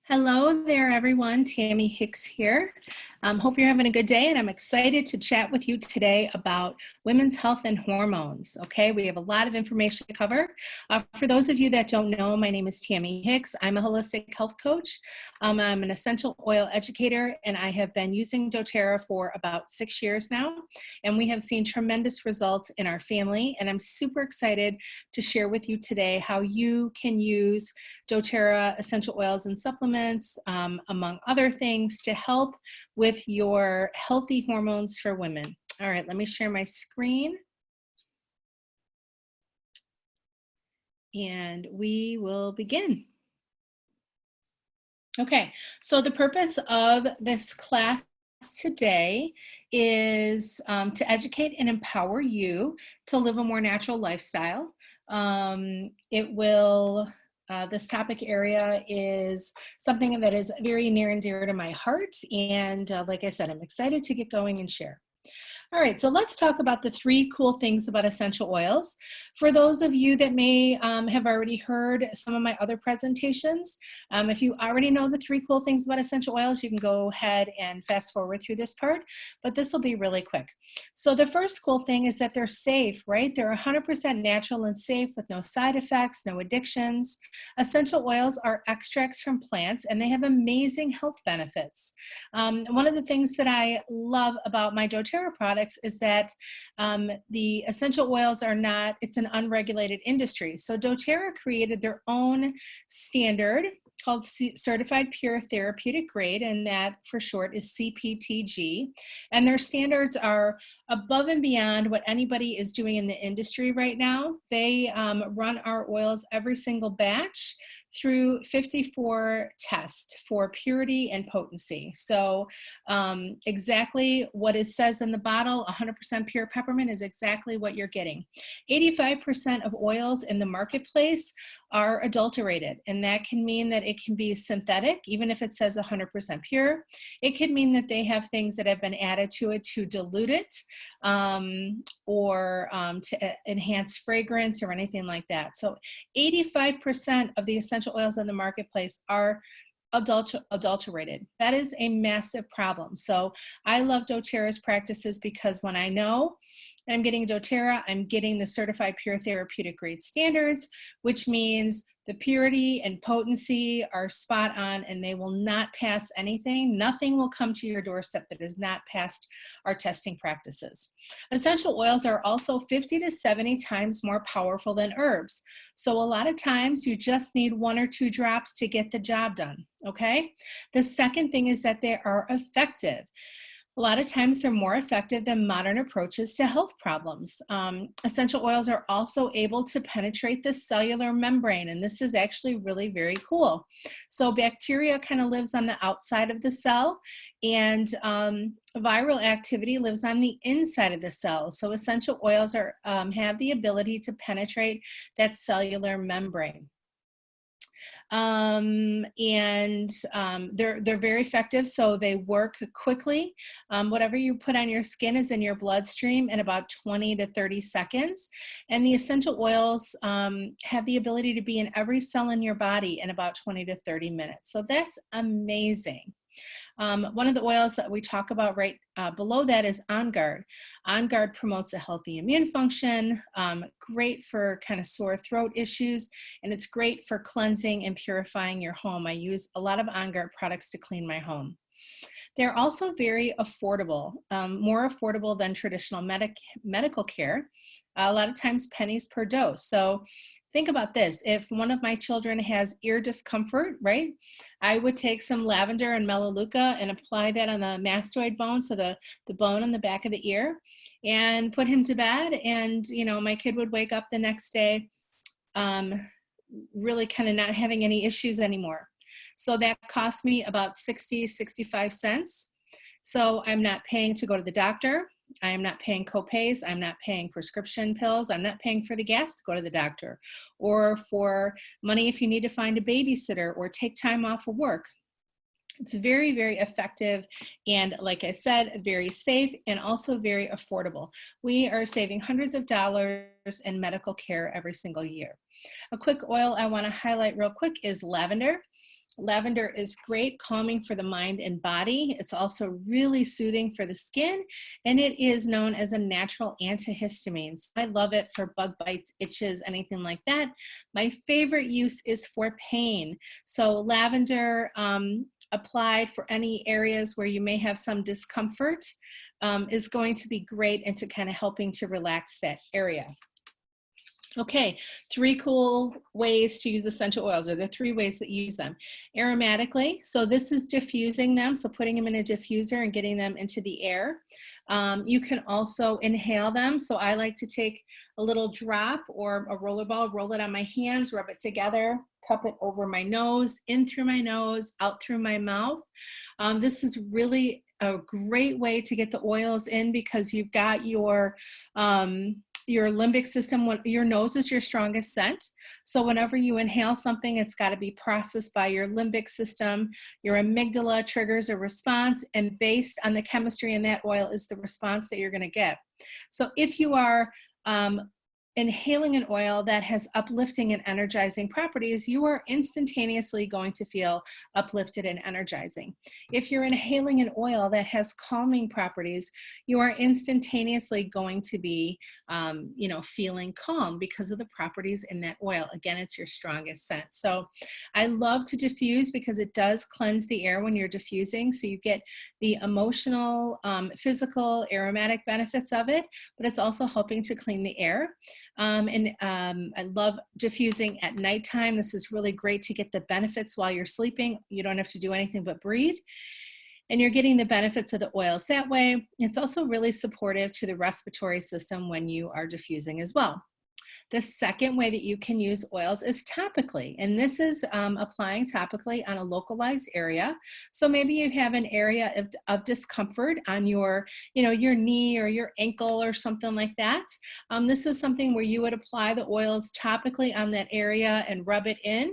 Hello there, everyone. Tammy Hicks here. Hope you're having a good day, and I'm excited to chat with you today about women's health and hormones. Okay, we have a lot of information to cover. For those of you that don't know, my name is Tammy Hicks. I'm a holistic health coach. I'm an essential oil educator, and I have been using doTERRA for about 6 years now, and we have seen tremendous results in our family, and I'm super excited to share with you today how you can use doTERRA essential oils and supplements, among other things, to help with your healthy hormones for women. All right, let me share my screen. And we will begin. Okay, so the purpose of this class today is to educate and empower you to live a more natural lifestyle. This topic area is something that is very near and dear to my heart. And like I said, I'm excited to get going and share. All right, so let's talk about the 3 cool things about essential oils. For those of you that may have already heard some of my other presentations, if you already know the 3 cool things about essential oils, you can go ahead and fast forward through this part, but this will be really quick. So the first cool thing is that they're safe, right? They're 100% natural and safe with no side effects, no addictions. Essential oils are extracts from plants, and they have amazing health benefits. One of the things that I love about my doTERRA products is that the essential oils are not, it's an unregulated industry. So doTERRA created their own standard called Certified Pure Therapeutic Grade, and that for short is CPTG. And their standards are above and beyond what anybody is doing in the industry right now. They run our oils every single batch through 54 tests for purity and potency. So exactly what it says in the bottle, 100% pure peppermint, is exactly what you're getting. 85% of oils in the marketplace are adulterated, and that can mean that it can be synthetic, even if it says 100% pure. It could mean that they have things that have been added to it to dilute it, or to enhance fragrance or anything like that. So 85% of the essential oils in the marketplace are adulterated. That is a massive problem. So I love doTERRA's practices because when I know that I'm getting doTERRA, I'm getting the Certified Pure Therapeutic Grade standards, which means the purity and potency are spot on, and they will not pass anything. Nothing will come to your doorstep that is not past our testing practices. Essential oils are also 50 to 70 times more powerful than herbs. So a lot of times you just need 1 or 2 drops to get the job done, okay? The second thing is that they are effective. A lot of times they're more effective than modern approaches to health problems. Essential oils are also able to penetrate the cellular membrane, and this is actually really very cool. So bacteria kind of lives on the outside of the cell, and viral activity lives on the inside of the cell. So essential oils have the ability to penetrate that cellular membrane. They're very effective, so they work quickly. Whatever you put on your skin is in your bloodstream in about 20 to 30 seconds. And the essential oils have the ability to be in every cell in your body in about 20 to 30 minutes. So that's amazing. One of the oils that we talk about right below that is On Guard. On Guard promotes a healthy immune function, great for kind of sore throat issues, and it's great for cleansing and purifying your home. I use a lot of On Guard products to clean my home. They're also very affordable, more affordable than traditional medical care. A lot of times pennies per dose. So think about this. If one of my children has ear discomfort, right, I would take some lavender and melaleuca and apply that on the mastoid bone, so the bone on the back of the ear, and put him to bed. And, you know, my kid would wake up the next day really kind of not having any issues anymore. So that cost me about 60, 65 cents. So I'm not paying to go to the doctor. I am not paying copays. I'm not paying prescription pills. I'm not paying for the gas to go to the doctor, or for money if you need to find a babysitter or take time off of work. It's very, very effective, and like I said, very safe and also very affordable. We are saving hundreds of dollars in medical care every single year. A quick oil I want to highlight real quick is lavender. Lavender is great calming for the mind and body. It's also really soothing for the skin, and it is known as a natural antihistamine. So I love it for bug bites, itches, anything like that. My favorite use is for pain. So lavender applied for any areas where you may have some discomfort is going to be great into kind of helping to relax that area. Okay, 3 cool ways to use essential oils, or the 3 ways that you use them. Aromatically, so this is diffusing them, so putting them in a diffuser and getting them into the air. You can also inhale them, so I like to take a little drop or a roller ball, roll it on my hands, rub it together, cup it over my nose, in through my nose, out through my mouth. This is really a great way to get the oils in because you've got your limbic system. Your nose is your strongest scent. So whenever you inhale something, it's got to be processed by your limbic system. Your amygdala triggers a response, and based on the chemistry in that oil is the response that you're going to get. So if you are inhaling an oil that has uplifting and energizing properties, you are instantaneously going to feel uplifted and energizing. If you're inhaling an oil that has calming properties, you are instantaneously going to be, feeling calm because of the properties in that oil. Again, it's your strongest scent. So I love to diffuse because it does cleanse the air when you're diffusing. So you get the emotional, physical, aromatic benefits of it, but it's also helping to clean the air. I love diffusing at nighttime. This is really great to get the benefits while you're sleeping. You don't have to do anything but breathe. And you're getting the benefits of the oils that way. It's also really supportive to the respiratory system when you are diffusing as well. The second way that you can use oils is topically, and this is applying topically on a localized area. So maybe you have an area of discomfort on your knee or your ankle or something like that. This is something where you would apply the oils topically on that area and rub it in.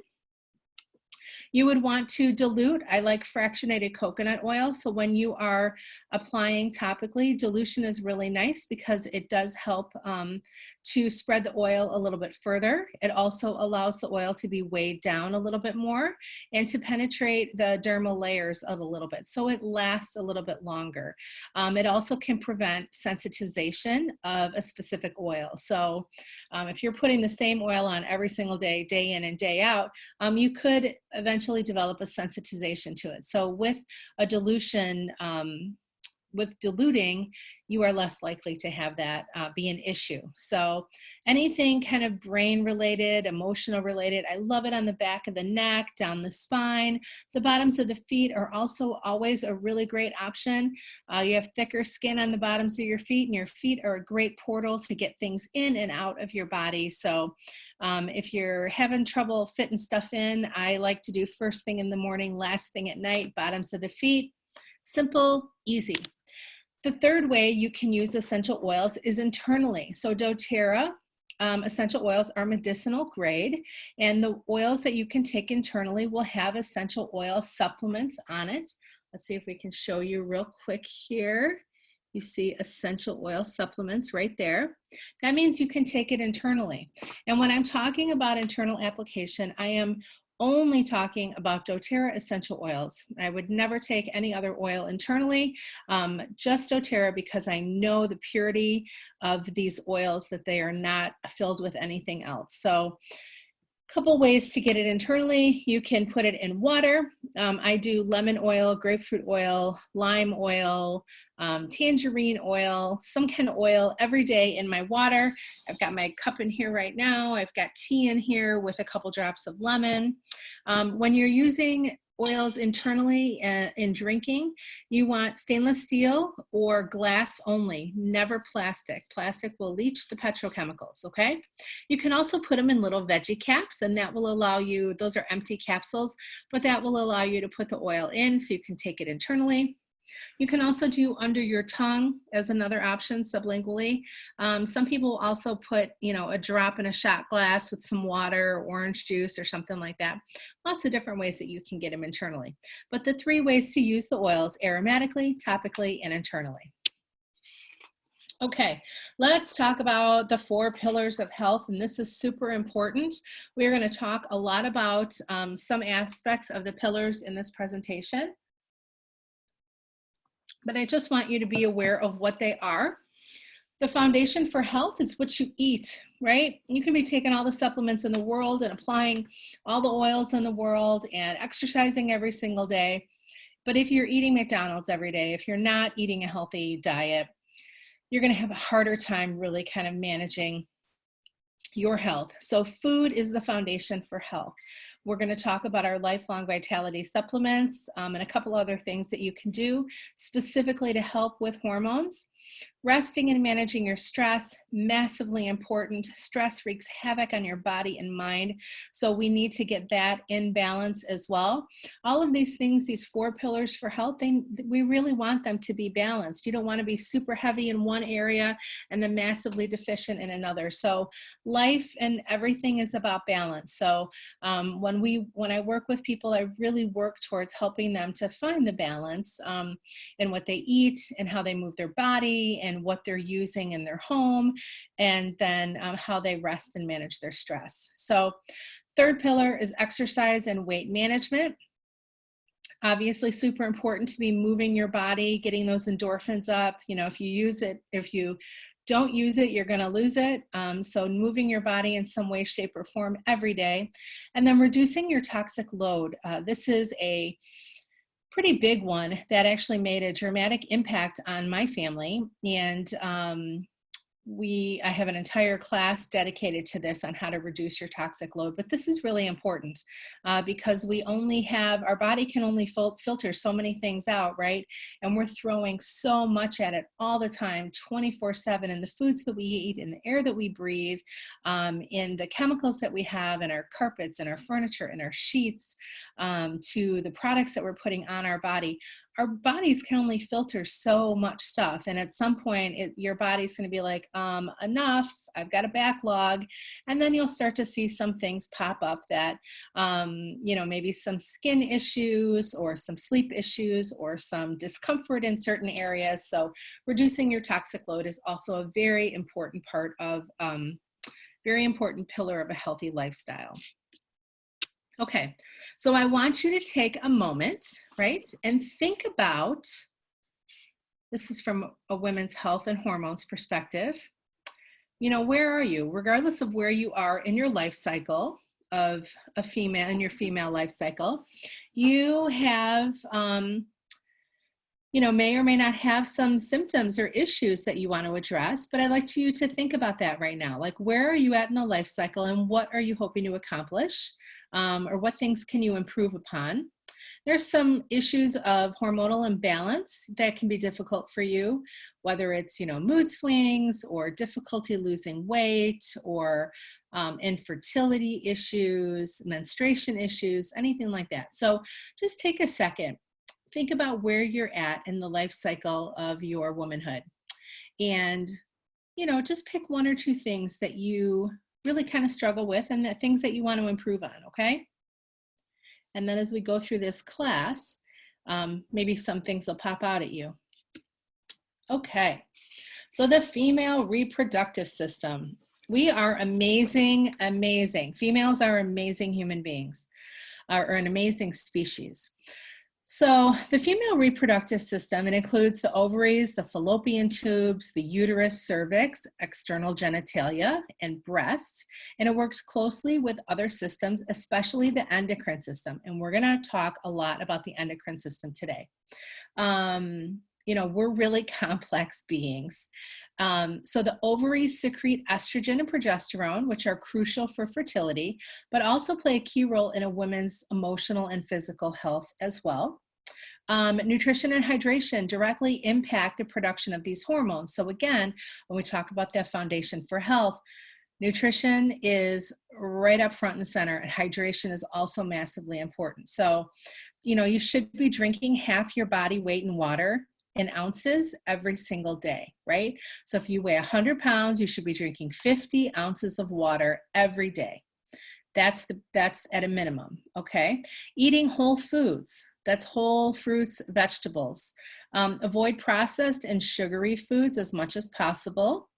You would want to dilute. I like fractionated coconut oil. So when you are applying topically, dilution is really nice because it does help to spread the oil a little bit further. It also allows the oil to be weighed down a little bit more and to penetrate the dermal layers a little bit. So it lasts a little bit longer. It also can prevent sensitization of a specific oil. So if you're putting the same oil on every single day, day in and day out, you could eventually develop a sensitization to it. So with a dilution, with diluting, you are less likely to have that be an issue. So anything kind of brain related, emotional related, I love it on the back of the neck, down the spine. The bottoms of the feet are also always a really great option. You have thicker skin on the bottoms of your feet, and your feet are a great portal to get things in and out of your body. So if you're having trouble fitting stuff in, I like to do first thing in the morning, last thing at night, bottoms of the feet. Simple, easy. The third way you can use essential oils is internally. So doTERRA essential oils are medicinal grade, and the oils that you can take internally will have essential oil supplements on it. Let's see if we can show you real quick here. You see essential oil supplements right there. That means you can take it internally. And when I'm talking about internal application, I am only talking about doTERRA essential oils. I would never take any other oil internally, just doTERRA, because I know the purity of these oils, that they are not filled with anything else. So couple ways to get it internally. You can put it in water. I do lemon oil, grapefruit oil, lime oil, tangerine oil, some kind of oil every day in my water. I've got my cup in here right now. I've got tea in here with a couple drops of lemon. When you're using oils internally in drinking, you want stainless steel or glass only, never plastic. Plastic will leach the petrochemicals, okay? You can also put them in little veggie caps, and that will allow you, those are empty capsules, but that will allow you to put the oil in so you can take it internally. You can also do under your tongue as another option, sublingually. Some people also put, a drop in a shot glass with some water or orange juice or something like that. Lots of different ways that you can get them internally. But the 3 ways to use the oils: aromatically, topically, and internally. Okay, let's talk about the 4 pillars of health, and this is super important. We're going to talk a lot about some aspects of the pillars in this presentation, but I just want you to be aware of what they are. The foundation for health is what you eat, right? You can be taking all the supplements in the world and applying all the oils in the world and exercising every single day. But if you're eating McDonald's every day, if you're not eating a healthy diet, you're going to have a harder time really kind of managing your health. So food is the foundation for health. We're going to talk about our lifelong vitality supplements and a couple other things that you can do specifically to help with hormones. Resting and managing your stress, massively important. Stress wreaks havoc on your body and mind, so we need to get that in balance as well. All of these things, these 4 pillars for health, we really want them to be balanced. You don't want to be super heavy in one area and then massively deficient in another. So life and everything is about balance. So when I work with people, I really work towards helping them to find the balance in what they eat and how they move their body and what they're using in their home, and then how they rest and manage their stress. So 3rd pillar is exercise and weight management. Obviously super important to be moving your body, getting those endorphins up. You know, if you use it, if you don't use it, you're going to lose it. So moving your body in some way, shape, or form every day. And then reducing your toxic load. This is a pretty big one that actually made a dramatic impact on my family. And I have an entire class dedicated to this on how to reduce your toxic load, but this is really important because our body can only filter so many things out, right? And we're throwing so much at it all the time, 24/7, in the foods that we eat, in the air that we breathe, in the chemicals that we have in our carpets and our furniture and our sheets, to the products that we're putting on our body. Our bodies can only filter so much stuff. And at some point, your body's going to be like, enough, I've got a backlog. And then you'll start to see some things pop up that, maybe some skin issues or some sleep issues or some discomfort in certain areas. So reducing your toxic load is also a very important part of, very important pillar of a healthy lifestyle. Okay, so I want you to take a moment, right, and think about, this is from a women's health and hormones perspective. You know, where are you? Regardless of where you are in your life cycle of a female, in your female life cycle, you have, may or may not have some symptoms or issues that you want to address, but I'd like you to think about that right now. Like, where are you at in the life cycle and what are you hoping to accomplish? Or what things can you improve upon? There's some issues of hormonal imbalance that can be difficult for you, whether it's, mood swings or difficulty losing weight or infertility issues, menstruation issues, anything like that. So just take a second. Think about where you're at in the life cycle of your womanhood. And, just pick 1 or 2 things that you really kind of struggle with and the things that you want to improve on, okay? And then as we go through this class, maybe some things will pop out at you. Okay, so the female reproductive system. We are amazing, amazing. Females are amazing human beings, or an amazing species. So the female reproductive system, it includes the ovaries, the fallopian tubes, the uterus, cervix, external genitalia, and breasts. And it works closely with other systems, especially the endocrine system. And we're going to talk a lot about the endocrine system today. We're really complex beings. So the ovaries secrete estrogen and progesterone, which are crucial for fertility, but also play a key role in a woman's emotional and physical health as well. Nutrition and hydration directly impact the production of these hormones. So again, when we talk about that foundation for health, nutrition is right up front and center, and hydration is also massively important. So, you should be drinking half your body weight in water in ounces every single day, right? So if you weigh 100 pounds, you should be drinking 50 ounces of water every day. That's at a minimum, okay? Eating whole foods, that's whole fruits, vegetables. Avoid processed and sugary foods as much as possible.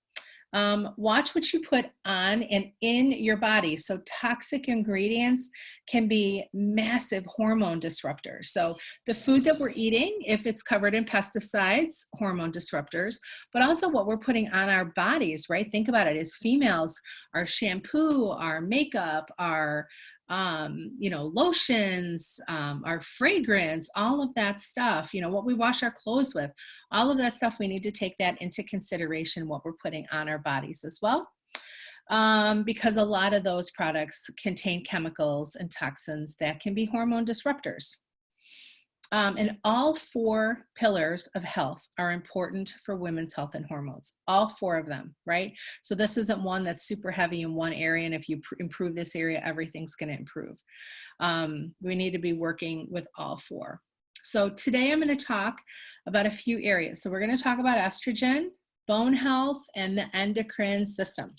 Watch what you put on and in your body. So toxic ingredients can be massive hormone disruptors. So the food that we're eating, if it's covered in pesticides, hormone disruptors, but also what we're putting on our bodies, right? Think about it as females, our shampoo, our makeup, our lotions, our fragrance, all of that stuff, what we wash our clothes with, all of that stuff, we need to take that into consideration, what we're putting on our bodies as well. Because a lot of those products contain chemicals and toxins that can be hormone disruptors. And all 4 pillars of health are important for women's health and hormones, all 4 of them, right? So this isn't one that's super heavy in one area, and if you improve this area, everything's going to improve. We need to be working with all 4. So today I'm going to talk about a few areas. So we're going to talk about estrogen, bone health, and the endocrine system.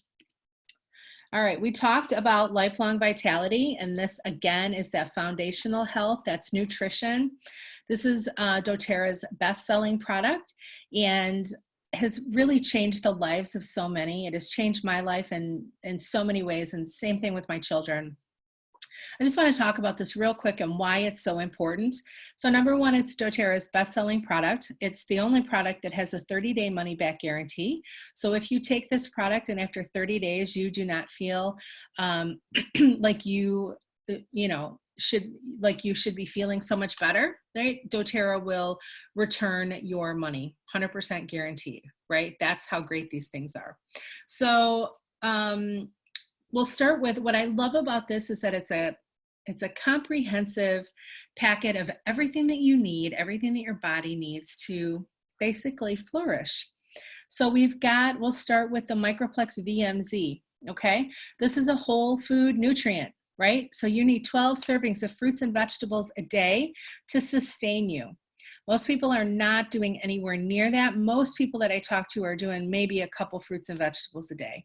All right, we talked about lifelong vitality, and this again is that foundational health, that's nutrition. This is doTERRA's best-selling product and has really changed the lives of so many. It has changed my life in so many ways, and same thing with my children. I just want to talk about this real quick and why it's so important. So number one, it's doTERRA's best-selling product. It's the only product that has a 30-day money-back guarantee. So if you take this product and after 30 days you do not feel like you should be feeling so much better, right? doTERRA will return your money, 100% guaranteed, right? That's how great these things are. So we'll start with what I love about this is that it's a comprehensive packet of everything that you need, everything that your body needs to basically flourish. So we'll start with the Microplex VMZ, okay? This is a whole food nutrient, right? So you need 12 servings of fruits and vegetables a day to sustain you. Most people are not doing anywhere near that. Most people that I talk to are doing maybe a couple fruits and vegetables a day.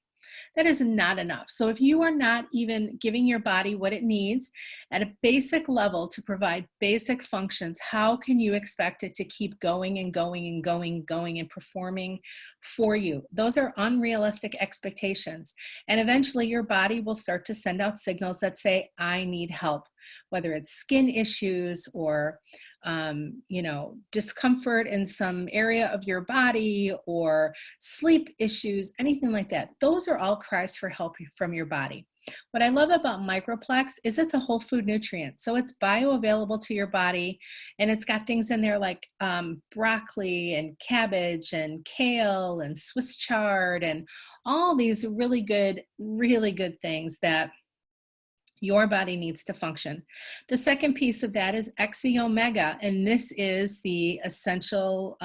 That is not enough. So if you are not even giving your body what it needs at a basic level to provide basic functions, how can you expect it to keep going and going and going and going and performing for you? Those are unrealistic expectations. And eventually your body will start to send out signals that say, I need help, whether it's skin issues or discomfort in some area of your body or sleep issues, anything like that. Those are all cries for help from your body. What I love about Microplex is it's a whole food nutrient. So it's bioavailable to your body, and it's got things in there like broccoli and cabbage and kale and Swiss chard and all these really good things that your body needs to function. The second piece of that is XE Omega, and this is the essential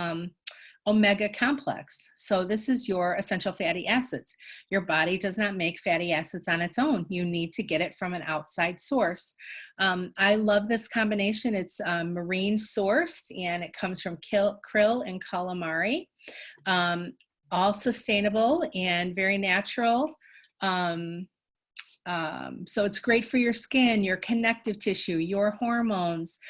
omega complex. So this is your essential fatty acids. Your body does not make fatty acids on its own. You need to get it from an outside source. I love this combination. It's marine sourced, and it comes from krill and calamari. All sustainable and very natural. So it's great for your skin, your connective tissue, your hormones,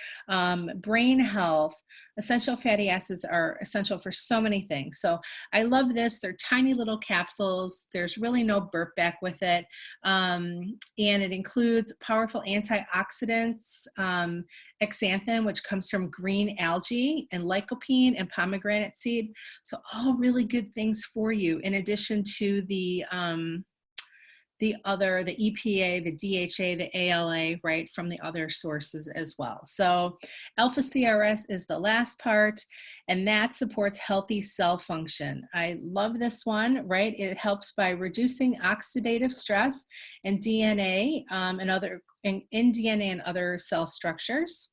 brain health. Essential fatty acids are essential for so many things. So I love this. They're tiny little capsules. There's really no burp back with it. And it includes powerful antioxidants, xanthan, which comes from green algae, and lycopene and pomegranate seed. So all really good things for you, in addition to the EPA, the DHA, the ALA, right, from the other sources as well. So alpha CRS is the last part, and that supports healthy cell function. I love this one, right? It helps by reducing oxidative stress and DNA in DNA and other cell structures.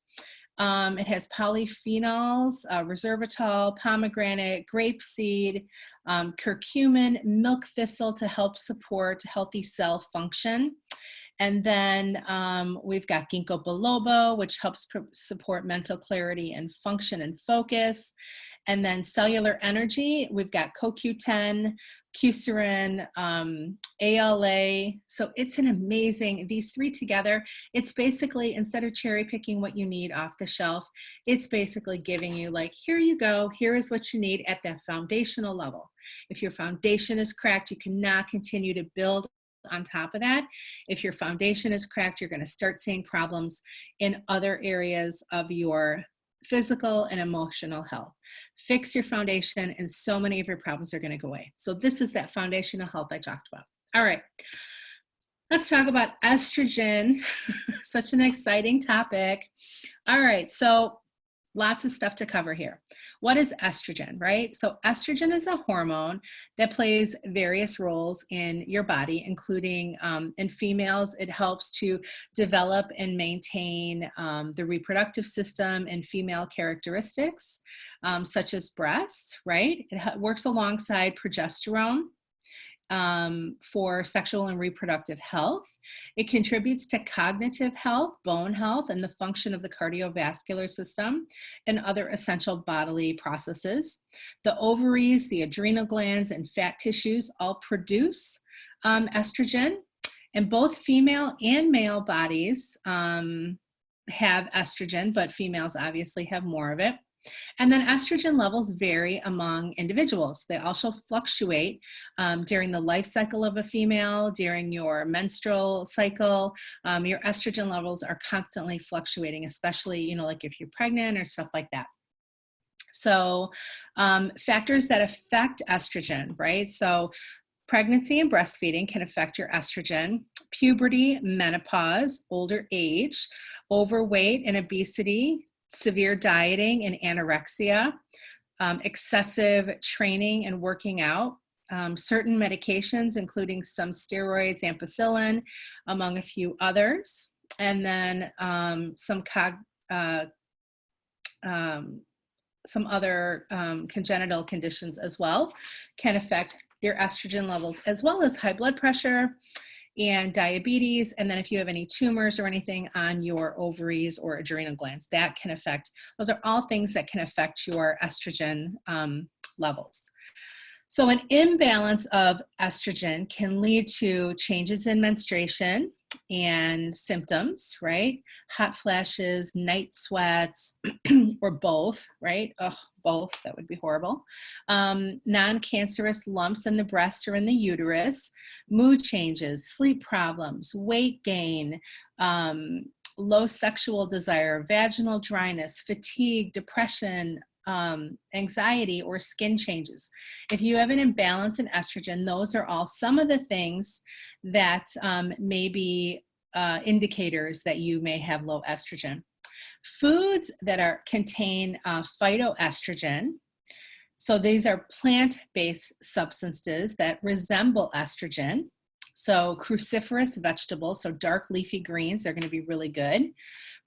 It has polyphenols, resveratrol, pomegranate, grapeseed, curcumin, milk thistle to help support healthy cell function. And then we've got ginkgo biloba, which helps support mental clarity and function and focus. And then cellular energy, we've got CoQ10, Quercetin, ALA. So it's an amazing, these three together, it's basically, instead of cherry picking what you need off the shelf, it's basically giving you like, here you go, here is what you need at that foundational level. If your foundation is cracked, you cannot continue to build on top of that. If your foundation is cracked, you're going to start seeing problems in other areas of your physical and emotional health. Fix your foundation and so many of your problems are going to go away. So this is that foundational health I talked about. All right, let's talk about estrogen. Such an exciting topic. All right, so lots of stuff to cover here. What is estrogen, right? So estrogen is a hormone that plays various roles in your body, including in females, it helps to develop and maintain the reproductive system and female characteristics, such as breasts, right? It works alongside progesterone for sexual and reproductive health. It contributes to cognitive health, bone health, and the function of the cardiovascular system and other essential bodily processes. The ovaries, the adrenal glands, and fat tissues all produce estrogen, and both female and male bodies have estrogen, but females obviously have more of it. And then estrogen levels vary among individuals. They also fluctuate during the life cycle of a female, during your menstrual cycle. Your estrogen levels are constantly fluctuating, especially, you know, like if you're pregnant or stuff like that. So factors that affect estrogen, right? So pregnancy and breastfeeding can affect your estrogen. Puberty, menopause, older age, overweight and obesity, severe dieting and anorexia, excessive training and working out, certain medications, including some steroids, ampicillin, among a few others, and then some other congenital conditions as well can affect your estrogen levels, as well as high blood pressure and diabetes, and then if you have any tumors or anything on your ovaries or adrenal glands, that can affect, those are all things that can affect your estrogen levels. So an imbalance of estrogen can lead to changes in menstruation and symptoms, right? Hot flashes, night sweats, or both, right? Oh, both, that would be horrible. Non-cancerous lumps in the breast or in the uterus, mood changes, sleep problems, weight gain, low sexual desire, vaginal dryness, fatigue, depression, anxiety, or skin changes. If you have an imbalance in estrogen, those are all some of the things that may be indicators that you may have low estrogen. Foods that contain phytoestrogen, so these are plant-based substances that resemble estrogen. So cruciferous vegetables, so dark leafy greens are going to be really good.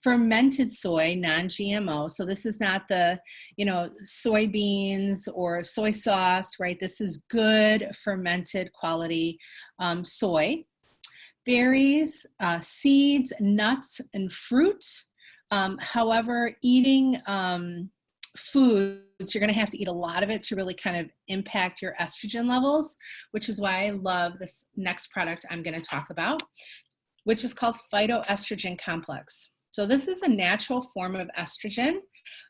Fermented soy, non-GMO. So this is not the, you know, soybeans or soy sauce, right? This is good fermented quality soy. Berries, seeds, nuts, and fruit. However, eating foods, you're going to have to eat a lot of it to really kind of impact your estrogen levels, which is why I love this next product I'm going to talk about, which is called phytoestrogen complex. So this is a natural form of estrogen,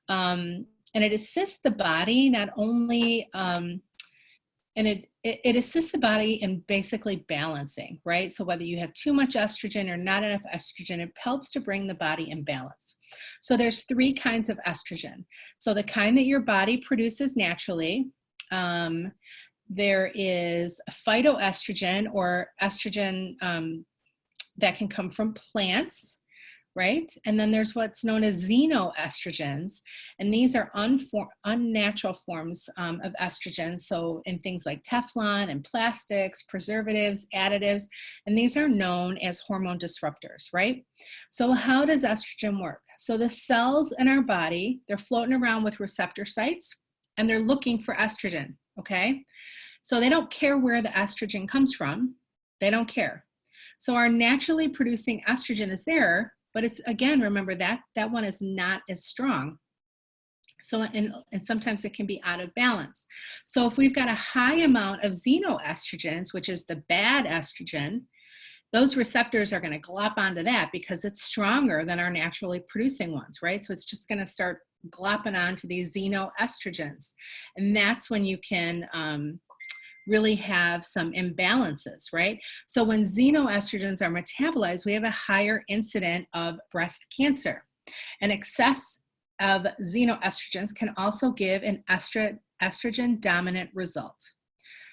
and it assists the body not only, and it assists the body in basically balancing, right? So whether you have too much estrogen or not enough estrogen, it helps to bring the body in balance. So there's three kinds of estrogen. So the kind that your body produces naturally, there is phytoestrogen, or estrogen that can come from plants, right? And then there's what's known as xenoestrogens, and these are unnatural forms of estrogen. So in things like Teflon and plastics, preservatives, additives, and these are known as hormone disruptors, right? So how does estrogen work? So the cells in our body, they're floating around with receptor sites, and they're looking for estrogen, okay? So they don't care where the estrogen comes from. They don't care. So our naturally producing estrogen is there, but it's, again, remember that one is not as strong. So, and sometimes it can be out of balance. So if we've got a high amount of xenoestrogens, which is the bad estrogen, those receptors are going to glop onto that because it's stronger than our naturally producing ones, right? So it's just going to start glopping onto these xenoestrogens. And that's when you can really have some imbalances, right? So when xenoestrogens are metabolized, we have a higher incident of breast cancer. And excess of xenoestrogens can also give an estrogen dominant result.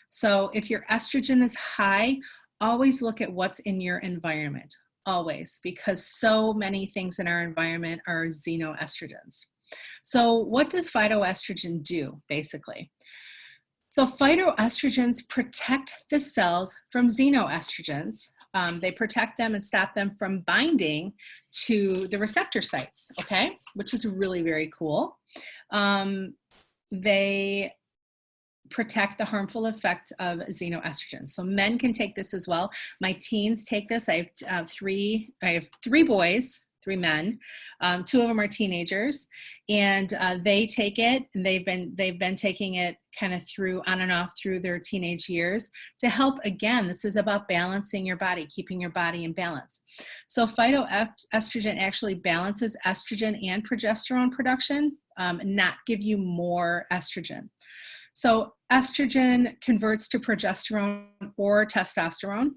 So if your estrogen is high, always look at what's in your environment, always, because so many things in our environment are xenoestrogens. So what does phytoestrogen do, basically? So phytoestrogens protect the cells from xenoestrogens. They protect them and stop them from binding to the receptor sites, okay, which is really very cool. They protect the harmful effect of xenoestrogens. So men can take this as well. My teens take this. I have three boys, 3 men. 2 of them are teenagers, and they take it. And they've been taking it kind of through on and off through their teenage years to help. Again, this is about balancing your body, keeping your body in balance. So phytoestrogen actually balances estrogen and progesterone production, not give you more estrogen. So estrogen converts to progesterone or testosterone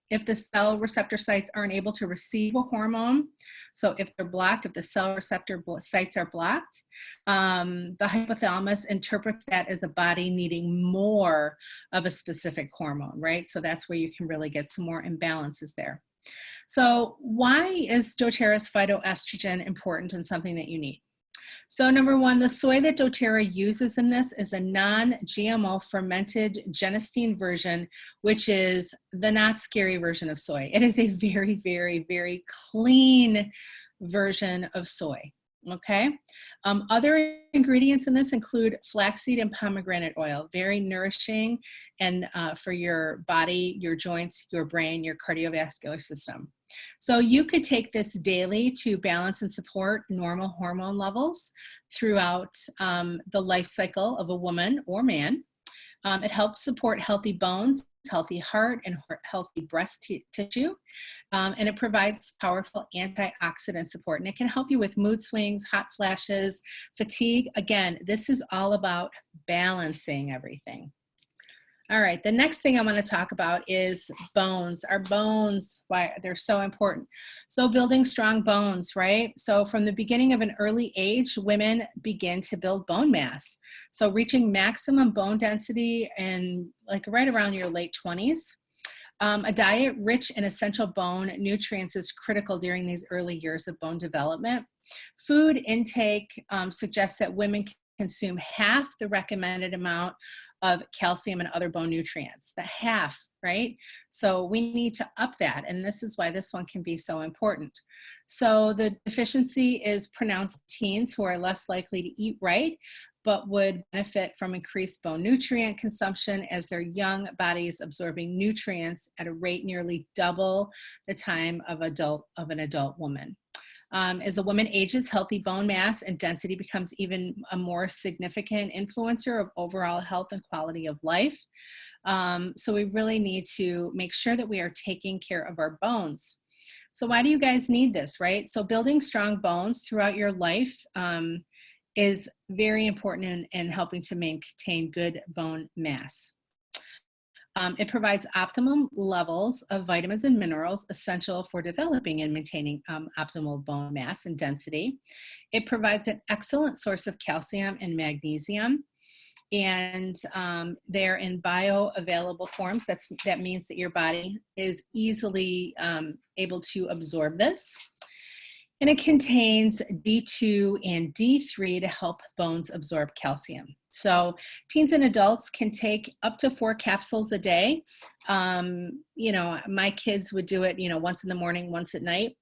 if the cell receptor sites aren't able to receive a hormone. So if they're blocked, if the cell receptor sites are blocked, the hypothalamus interprets that as a body needing more of a specific hormone, right? So that's where you can really get some more imbalances there. So why is doTERRA's phytoestrogen important and something that you need? So number one, the soy that doTERRA uses in this is a non-GMO fermented genistein version, which is the not scary version of soy. It is a very, very, very clean version of soy, okay? Other ingredients in this include flaxseed and pomegranate oil, very nourishing and for your body, your joints, your brain, your cardiovascular system. So you could take this daily to balance and support normal hormone levels throughout the life cycle of a woman or man. It helps support healthy bones, healthy heart, and healthy breast tissue. And it provides powerful antioxidant support. And it can help you with mood swings, hot flashes, fatigue. Again, this is all about balancing everything. All right, the next thing I want to talk about is bones. Our bones, why they're so important. So building strong bones, right? So from the beginning of an early age, women begin to build bone mass. So reaching maximum bone density and like right around your late 20s. A diet rich in essential bone nutrients is critical during these early years of bone development. Food intake suggests that women consume half the recommended amount of calcium and other bone nutrients, the half, right? So we need to up that, and this is why this one can be so important. So the deficiency is pronounced teens who are less likely to eat right, but would benefit from increased bone nutrient consumption as their young bodies absorbing nutrients at a rate nearly double the time of an adult woman. As a woman ages, healthy bone mass and density becomes even a more significant influencer of overall health and quality of life. So we really need to make sure that we are taking care of our bones. So why do you guys need this, right? So building strong bones throughout your life is very important in helping to maintain good bone mass. It provides optimum levels of vitamins and minerals essential for developing and maintaining optimal bone mass and density. It provides an excellent source of calcium and magnesium, and they're in bioavailable forms. That means that your body is easily able to absorb this. And it contains D2 and D3 to help bones absorb calcium. So teens and adults can take up to 4 capsules a day. You know, my kids would do it, you know, once in the morning, once at night.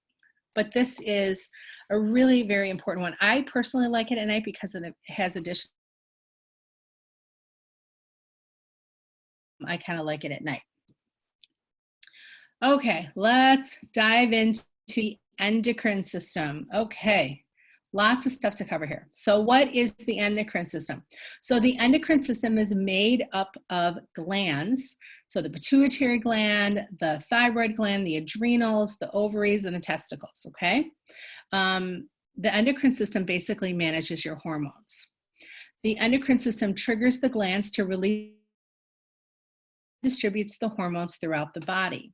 But this is a really very important one. I personally like it at night because it has additional. I kind of like it at night. Okay, let's dive into the endocrine system. Okay, Lots of stuff to cover here. So what is the endocrine system? So the endocrine system is made up of glands. So the pituitary gland, the thyroid gland, the adrenals, the ovaries, and the testicles, okay? The endocrine system basically manages your hormones. The endocrine system triggers the glands to release, distributes the hormones throughout the body.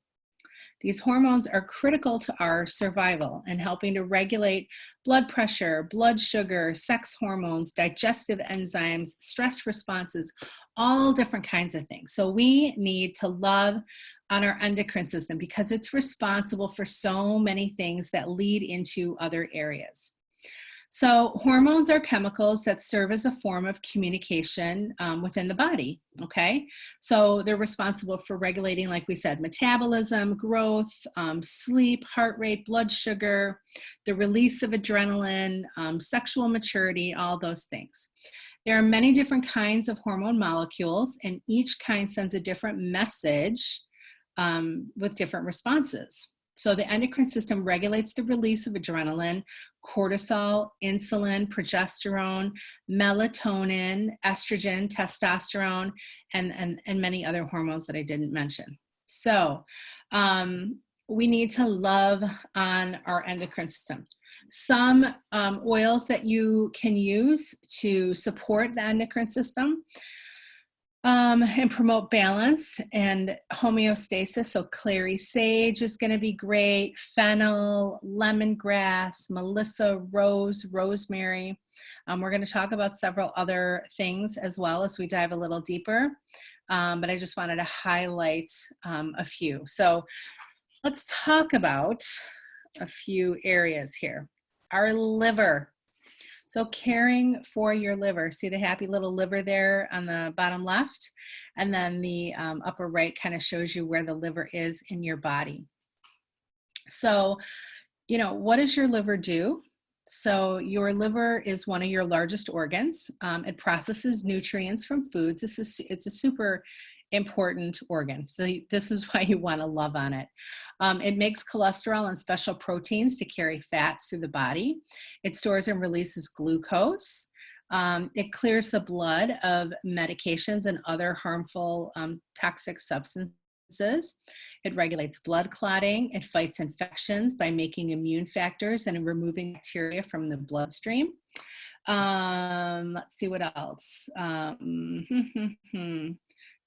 These hormones are critical to our survival and helping to regulate blood pressure, blood sugar, sex hormones, digestive enzymes, stress responses, all different kinds of things. So we need to love on our endocrine system because it's responsible for so many things that lead into other areas. So hormones are chemicals that serve as a form of communication within the body, okay? So they're responsible for regulating, like we said, metabolism, growth, sleep, heart rate, blood sugar, the release of adrenaline, sexual maturity, all those things. There are many different kinds of hormone molecules, and each kind sends a different message with different responses. So the endocrine system regulates the release of adrenaline, cortisol, insulin, progesterone, melatonin, estrogen, testosterone, and many other hormones that I didn't mention. So we need to love on our endocrine system. Some oils that you can use to support the endocrine system and promote balance and homeostasis. So clary sage is going to be great. Fennel, lemongrass, melissa, rose, rosemary. We're going to talk about several other things as well as we dive a little deeper. But I just wanted to highlight a few. So let's talk about a few areas here. Our liver. So caring for your liver, see the happy little liver there on the bottom left, and then the upper right kind of shows you where the liver is in your body. So, you know, what does your liver do? So your liver is one of your largest organs. It processes nutrients from foods. It's a super important organ. So this is why you want to love on it. It makes cholesterol and special proteins to carry fats through the body. It stores and releases glucose. It clears the blood of medications and other harmful toxic substances. It regulates blood clotting. It fights infections by making immune factors and removing bacteria from the bloodstream. Let's see what else.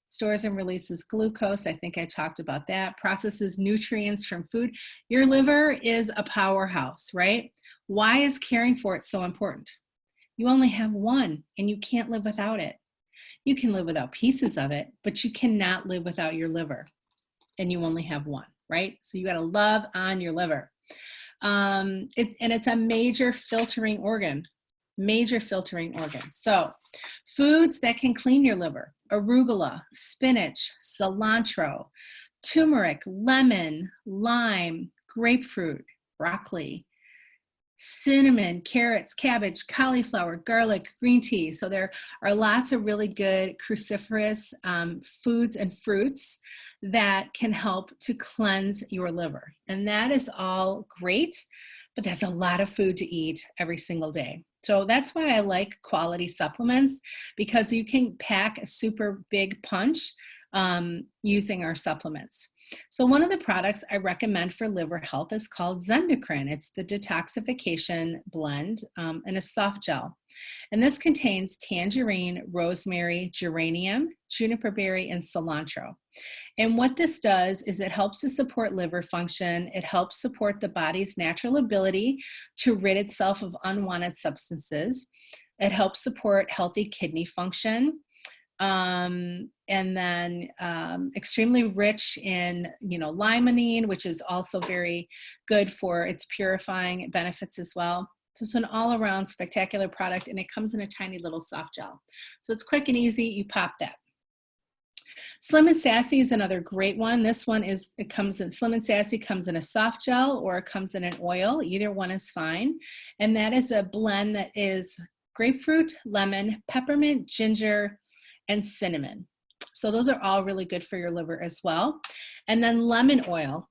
Stores and releases glucose. I think I talked about that. Processes nutrients from food. Your liver is a powerhouse, right? Why is caring for it so important? You only have one and you can't live without it. You can live without pieces of it, but you cannot live without your liver, and you only have one, right? So you got to love on your liver. It's a major filtering organ. So foods that can clean your liver: arugula, spinach, cilantro, turmeric, lemon, lime, grapefruit, broccoli, cinnamon, carrots, cabbage, cauliflower, garlic, green tea. So there are lots of really good cruciferous foods and fruits that can help to cleanse your liver. And that is all great, but that's a lot of food to eat every single day. So that's why I like quality supplements, because you can pack a super big punch using our supplements. So one of the products I recommend for liver health is called Zendocrine. It's the detoxification blend in a soft gel. And this contains tangerine, rosemary, geranium, juniper berry, and cilantro. And what this does is it helps to support liver function. It helps support the body's natural ability to rid itself of unwanted substances. It helps support healthy kidney function. And then extremely rich in, limonene, which is also very good for its purifying benefits as well. So it's an all-around spectacular product, and it comes in a tiny little soft gel. So it's quick and easy. You pop that. Slim and Sassy is another great one. This one Slim and Sassy comes in a soft gel, or it comes in an oil. Either one is fine. And that is a blend that is grapefruit, lemon, peppermint, ginger, and cinnamon. So those are all really good for your liver as well. And then lemon oil.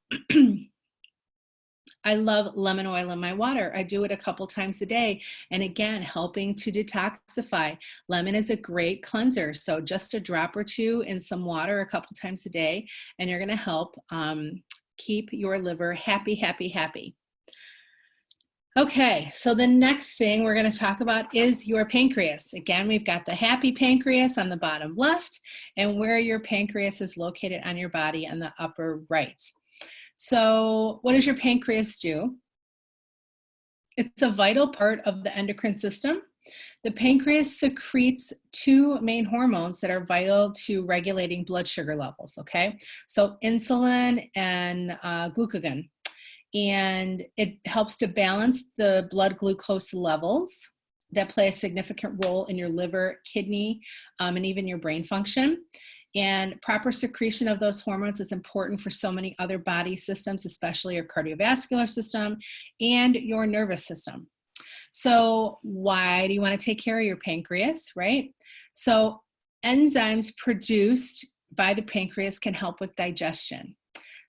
I love lemon oil in my water. I do it a couple times a day. And again, helping to detoxify. Lemon is a great cleanser. So just a drop or two in some water a couple times a day, and you're going to help keep your liver happy, happy, happy. Okay, so the next thing we're going to talk about is your pancreas. Again, we've got the happy pancreas on the bottom left, and where your pancreas is located on your body on the upper right. So what does your pancreas do? It's a vital part of the endocrine system. The pancreas secretes two main hormones that are vital to regulating blood sugar levels, okay? So insulin and glucagon. And it helps to balance the blood glucose levels that play a significant role in your liver, kidney, and even your brain function. And proper secretion of those hormones is important for so many other body systems, especially your cardiovascular system and your nervous system. So why do you want to take care of your pancreas, right? So enzymes produced by the pancreas can help with digestion.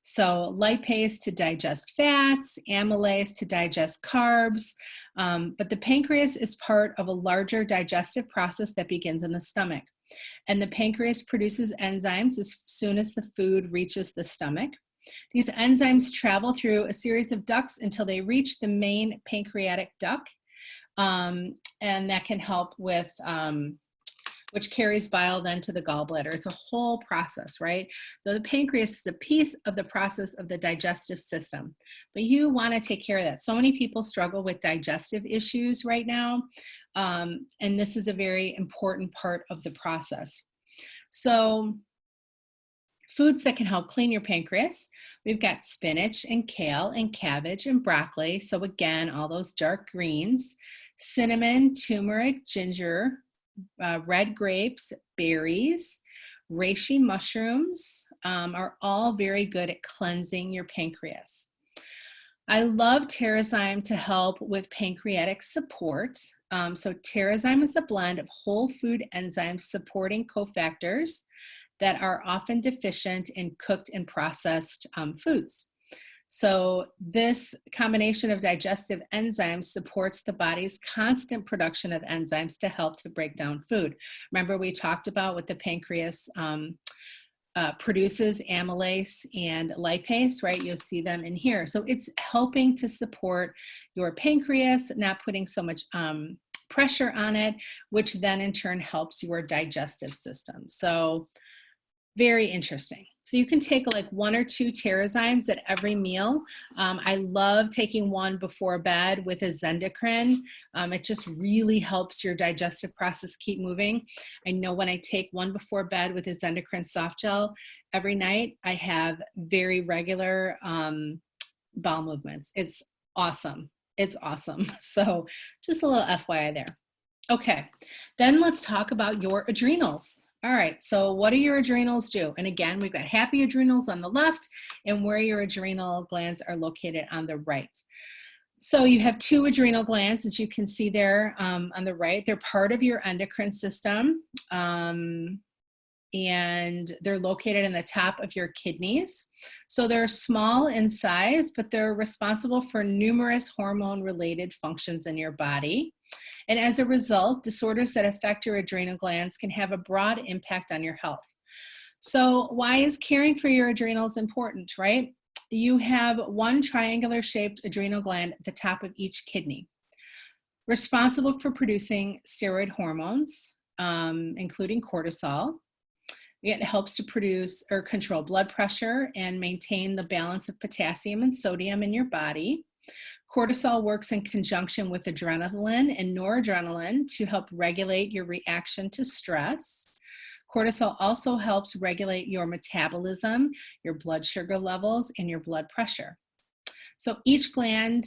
So lipase to digest fats, amylase to digest carbs, but the pancreas is part of a larger digestive process that begins in the stomach. And the pancreas produces enzymes as soon as the food reaches the stomach. These enzymes travel through a series of ducts until they reach the main pancreatic duct, and that can help with which carries bile then to the gallbladder. It's a whole process, right? So the pancreas is a piece of the process of the digestive system, but you want to take care of that. So many people struggle with digestive issues right now, and this is a very important part of the process. So foods that can help clean your pancreas, we've got spinach and kale and cabbage and broccoli. So again, all those dark greens, cinnamon, turmeric, ginger, red grapes, berries, reishi mushrooms are all very good at cleansing your pancreas. I love Terrazyme to help with pancreatic support. So Terrazyme is a blend of whole food enzymes supporting cofactors that are often deficient in cooked and processed foods. So this combination of digestive enzymes supports the body's constant production of enzymes to help to break down food. Remember, we talked about what the pancreas produces, amylase and lipase, right? You'll see them in here. So it's helping to support your pancreas, not putting so much pressure on it, which then in turn helps your digestive system. So very interesting. So you can take like 1 or 2 Terrazymes at every meal. I love taking one before bed with a Zendocrine. It just really helps your digestive process keep moving. I know when I take one before bed with a Zendocrine soft gel every night, I have very regular bowel movements. It's awesome. It's awesome. So just a little FYI there. Okay, then let's talk about your adrenals. All right, so what do your adrenals do? And again, we've got happy adrenals on the left and where your adrenal glands are located on the right. So you have 2 adrenal glands, as you can see there on the right. They're part of your endocrine system, and they're located in the top of your kidneys. So they're small in size, but they're responsible for numerous hormone-related functions in your body. And as a result, disorders that affect your adrenal glands can have a broad impact on your health. So why is caring for your adrenals important, right? You have one triangular shaped adrenal gland at the top of each kidney, responsible for producing steroid hormones, including cortisol. It helps to produce or control blood pressure and maintain the balance of potassium and sodium in your body. Cortisol works in conjunction with adrenaline and noradrenaline to help regulate your reaction to stress. Cortisol also helps regulate your metabolism, your blood sugar levels, and your blood pressure. So each gland,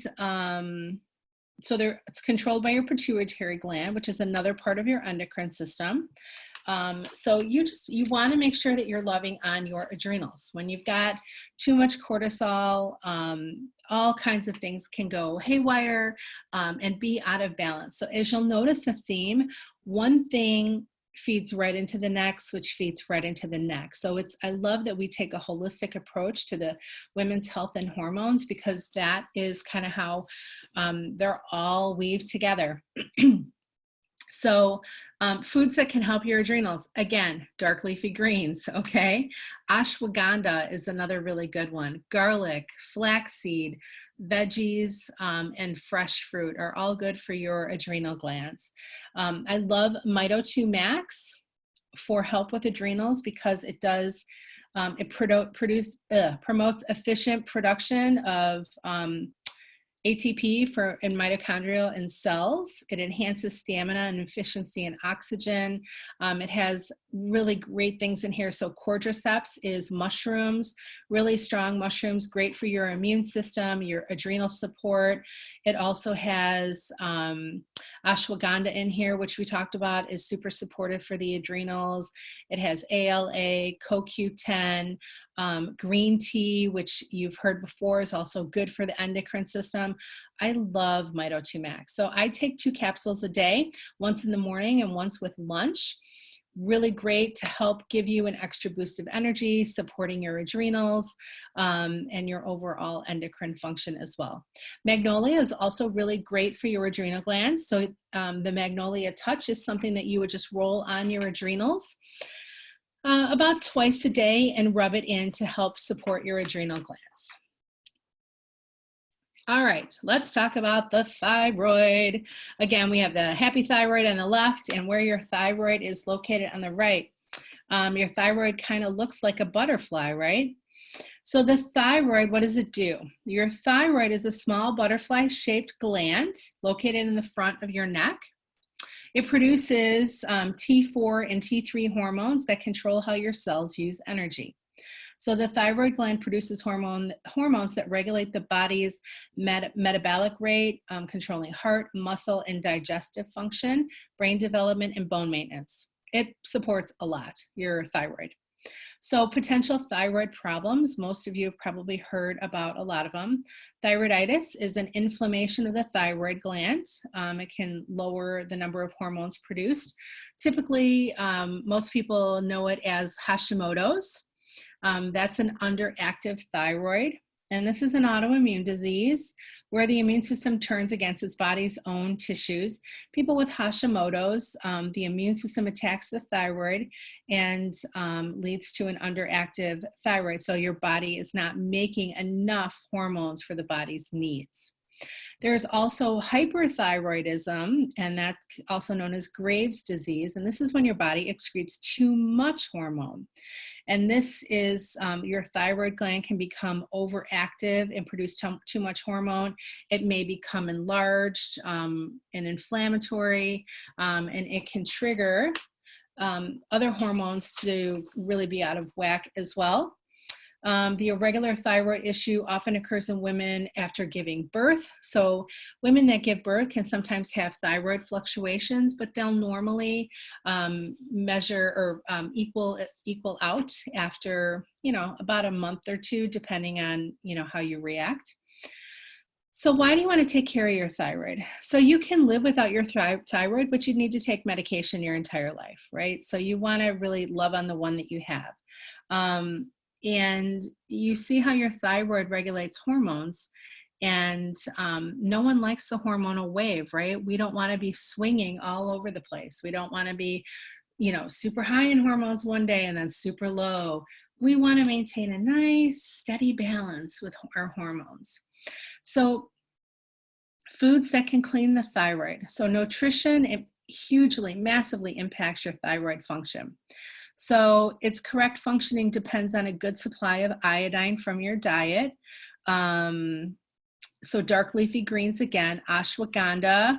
it's controlled by your pituitary gland, which is another part of your endocrine system. So you want to make sure that you're loving on your adrenals. When you've got too much cortisol, all kinds of things can go haywire and be out of balance. So as you'll notice a theme, one thing feeds right into the next, which feeds right into the next. So I love that we take a holistic approach to the women's health and hormones, because that is kind of how they're all weaved together. So foods that can help your adrenals, again, dark leafy greens, okay? Ashwagandha is another really good one. Garlic, flaxseed, veggies, and fresh fruit are all good for your adrenal glands. I love Mito 2 Max for help with adrenals, because it does, promotes efficient production of ATP in mitochondrial and cells. It enhances stamina and efficiency in oxygen. It has really great things in here. So cordyceps is mushrooms, really strong mushrooms, great for your immune system, your adrenal support. It also has ashwagandha in here, which we talked about, is super supportive for the adrenals. It has ALA, CoQ10, green tea, which you've heard before is also good for the endocrine system. I love Mito 2 Max. So I take 2 capsules a day, once in the morning and once with lunch. Really great to help give you an extra boost of energy, supporting your adrenals and your overall endocrine function as well. Magnolia is also really great for your adrenal glands. So the Magnolia Touch is something that you would just roll on your adrenals about twice a day and rub it in to help support your adrenal glands. All right, let's talk about the thyroid. Again, we have the happy thyroid on the left and where your thyroid is located on the right. Your thyroid kind of looks like a butterfly, right? So the thyroid, what does it do? Your thyroid is a small butterfly-shaped gland located in the front of your neck. It produces T4 and T3 hormones that control how your cells use energy. So the thyroid gland produces hormones that regulate the body's metabolic rate, controlling heart, muscle, and digestive function, brain development, and bone maintenance. It supports a lot, your thyroid. So potential thyroid problems, most of you have probably heard about a lot of them. Thyroiditis is an inflammation of the thyroid gland. It can lower the number of hormones produced. Typically, most people know it as Hashimoto's. That's an underactive thyroid. And this is an autoimmune disease where the immune system turns against its body's own tissues. People with Hashimoto's, the immune system attacks the thyroid and leads to an underactive thyroid. So your body is not making enough hormones for the body's needs. There's also hyperthyroidism, and that's also known as Graves' disease. And this is when your body excretes too much hormone. And this is your thyroid gland can become overactive and produce too much hormone. It may become enlarged and inflammatory, and it can trigger other hormones to really be out of whack as well. The irregular thyroid issue often occurs in women after giving birth. So women that give birth can sometimes have thyroid fluctuations, but they'll normally measure or equal out after, about a month or two, depending on, how you react. So why do you want to take care of your thyroid? So you can live without your thyroid, but you need to take medication your entire life, right? So you want to really love on the one that you have. And you see how your thyroid regulates hormones, and no one likes the hormonal wave, right? We don't want to be swinging all over the place. We don't want to be, super high in hormones one day and then super low. We want to maintain a nice, steady balance with our hormones. So foods that can clean the thyroid. So nutrition, it hugely, massively impacts your thyroid function. So its correct functioning depends on a good supply of iodine from your diet. So dark leafy greens, again, ashwagandha,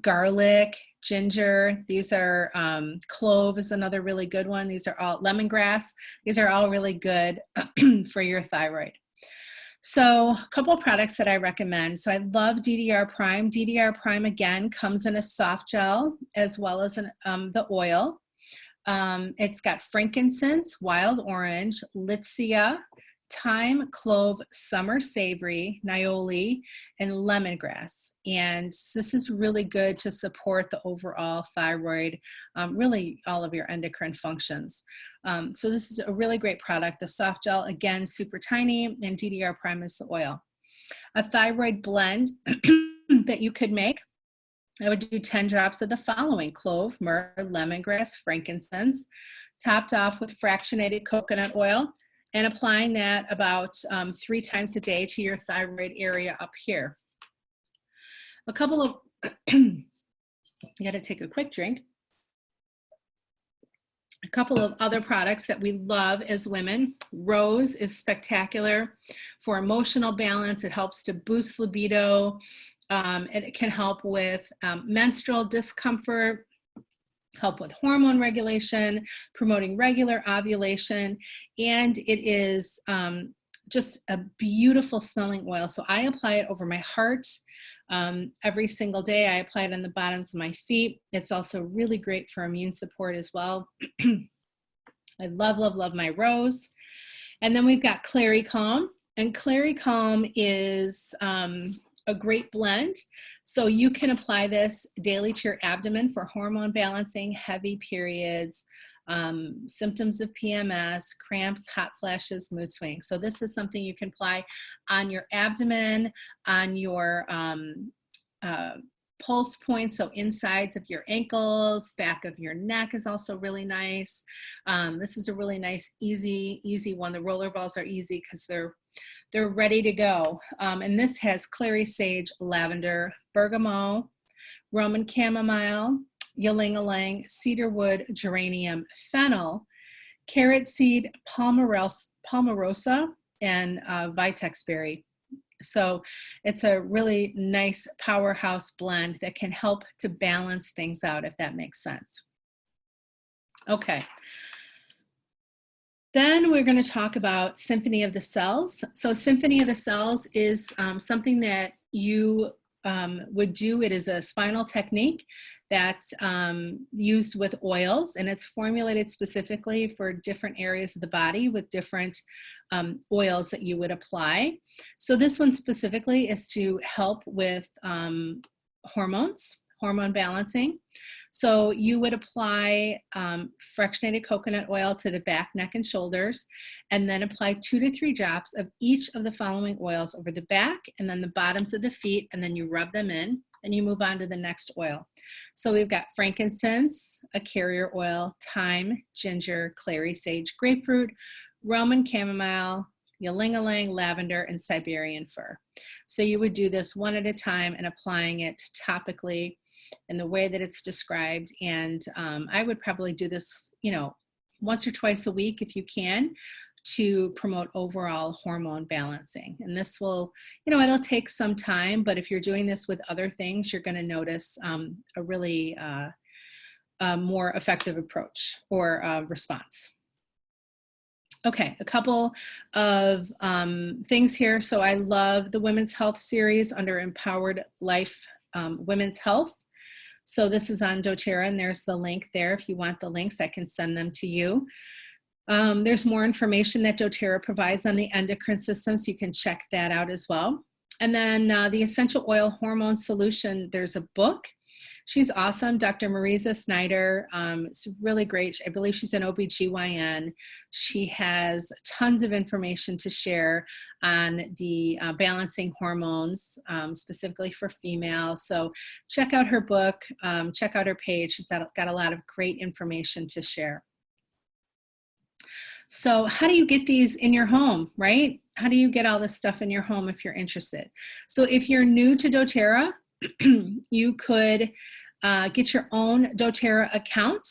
garlic, ginger. These are, clove is another really good one. These are all, lemongrass. These are all really good for your thyroid. So a couple of products that I recommend. So I love DDR Prime. DDR Prime, again, comes in a soft gel as well as the oil. It's got frankincense, wild orange, litsea, thyme, clove, summer savory, nioli, and lemongrass. And this is really good to support the overall thyroid, really all of your endocrine functions. So this is a really great product. The soft gel, again, super tiny, and DDR Prime is the oil. A thyroid blend that you could make, I would do 10 drops of the following: clove, myrrh, lemongrass, frankincense, topped off with fractionated coconut oil, and applying that about 3 times a day to your thyroid area up here. A couple of, I gotta take a quick drink. A couple of other products that we love as women. Rose is spectacular for emotional balance. It helps to boost libido. It can help with menstrual discomfort, help with hormone regulation, promoting regular ovulation, and it is just a beautiful smelling oil. So I apply it over my heart every single day. I apply it on the bottoms of my feet. It's also really great for immune support as well. I love, love, love my Rose. And then we've got Clary Calm, and Clary Calm is a great blend. So you can apply this daily to your abdomen for hormone balancing, heavy periods, symptoms of PMS, cramps, hot flashes, mood swings. So this is something you can apply on your abdomen, on your pulse points, so insides of your ankles, back of your neck is also really nice. This is a really nice, easy one. The roller balls are easy because they're ready to go. And this has clary sage, lavender, bergamot, Roman chamomile, ylang-ylang, cedarwood, geranium, fennel, carrot seed, palmarosa, and vitex berry. So it's a really nice powerhouse blend that can help to balance things out, if that makes sense. Okay. Then we're going to talk about Symphony of the Cells. So Symphony of the Cells is something that you would do. It is a spinal technique that's used with oils, and it's formulated specifically for different areas of the body with different oils that you would apply. So this one specifically is to help with hormone balancing. So you would apply fractionated coconut oil to the back, neck, and shoulders, and then apply 2 to 3 drops of each of the following oils over the back and then the bottoms of the feet, and then you rub them in and you move on to the next oil. So we've got frankincense, a carrier oil, thyme, ginger, clary sage, grapefruit, Roman chamomile, ylang-ylang, lavender, and Siberian fir. So you would do this one at a time and applying it topically in the way that it's described. And I would probably do this, once or twice a week if you can, to promote overall hormone balancing. And this will, it'll take some time, but if you're doing this with other things, you're going to notice a really more effective approach or response. Okay, a couple of things here. So I love the Women's Health series under Empowered Life Women's Health. So this is on doTERRA, and there's the link there. If you want the links, I can send them to you. There's more information that doTERRA provides on the endocrine system, so you can check that out as well. And then the Essential Oil Hormone Solution, there's a book. She's awesome, Dr. Marisa Snyder. It's really great. I believe she's an OBGYN. She has tons of information to share on the balancing hormones, specifically for females. So check out her book, check out her page. She's got a lot of great information to share. So how do you get these in your home, right? How do you get all this stuff in your home if you're interested? So if you're new to doTERRA, you could get your own doTERRA account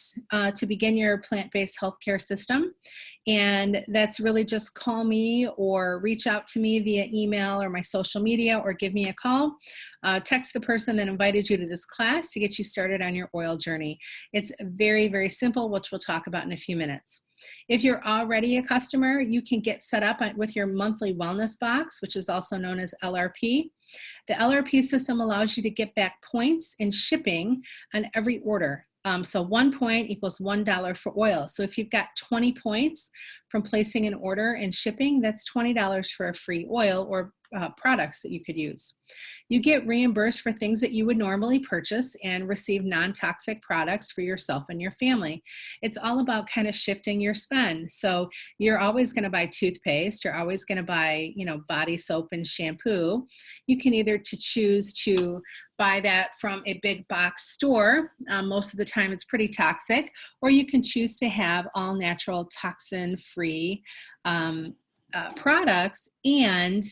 to begin your plant-based healthcare system. And that's really just call me or reach out to me via email or my social media, or give me a call. Text the person that invited you to this class to get you started on your oil journey. It's very, very simple, which we'll talk about in a few minutes. If you're already a customer, you can get set up with your monthly wellness box, which is also known as LRP. The LRP system allows you to get back points in shipping on every order. So 1 point equals $1 for oil. So if you've got 20 points from placing an order and shipping, that's $20 for a free oil or products that you could use. You get reimbursed for things that you would normally purchase and receive non-toxic products for yourself and your family. It's all about kind of shifting your spend. So you're always going to buy toothpaste, you're always going to buy, body soap and shampoo. You can either choose to buy that from a big box store. Most of the time it's pretty toxic, or you can choose to have all natural toxin-free products and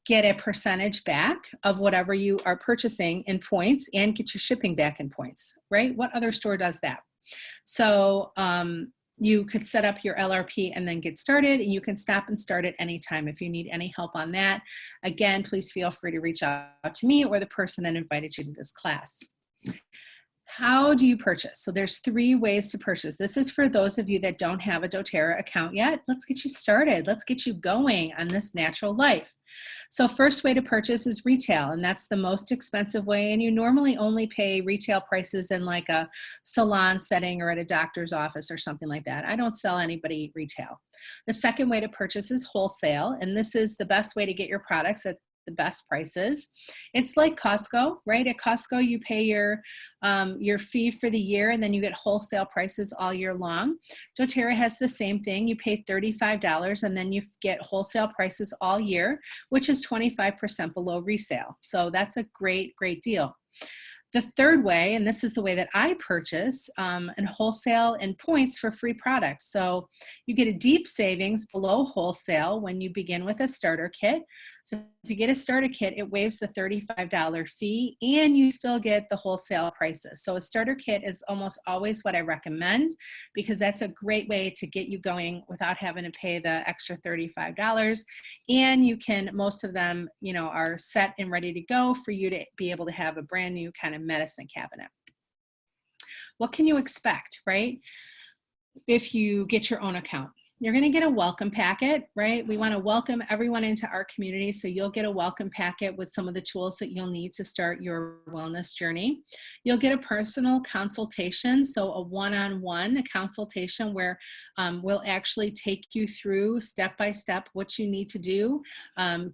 get a percentage back of whatever you are purchasing in points and get your shipping back in points, right? What other store does that? So you could set up your LRP and then get started, and you can stop and start at any time if you need any help on that. Again, please feel free to reach out to me or the person that invited you to this class. How do you purchase? So there's 3 ways to purchase. This is for those of you that don't have a doTERRA account yet. Let's get you started. Let's get you going on this natural life. So first way to purchase is retail, and that's the most expensive way. And you normally only pay retail prices in like a salon setting or at a doctor's office or something like that. I don't sell anybody retail. The second way to purchase is wholesale, and this is the best way to get your products at the best prices. It's like Costco, right? At Costco, you pay your fee for the year, and then you get wholesale prices all year long. doTERRA has the same thing. You pay $35, and then you get wholesale prices all year, which is 25% below resale. So that's a great, great deal. The third way, and this is the way that I purchase, and wholesale and points for free products. So you get a deep savings below wholesale when you begin with a starter kit. So if you get a starter kit, it waives the $35 fee and you still get the wholesale prices. So a starter kit is almost always what I recommend because that's a great way to get you going without having to pay the extra $35. And you can, most of them, are set and ready to go for you to be able to have a brand new kind of medicine cabinet. What can you expect, right? If you get your own account. You're going to get a welcome packet, right? We want to welcome everyone into our community. So you'll get a welcome packet with some of the tools that you'll need to start your wellness journey. You'll get a personal consultation. So a one-on-one consultation where we'll actually take you through step-by-step what you need to do,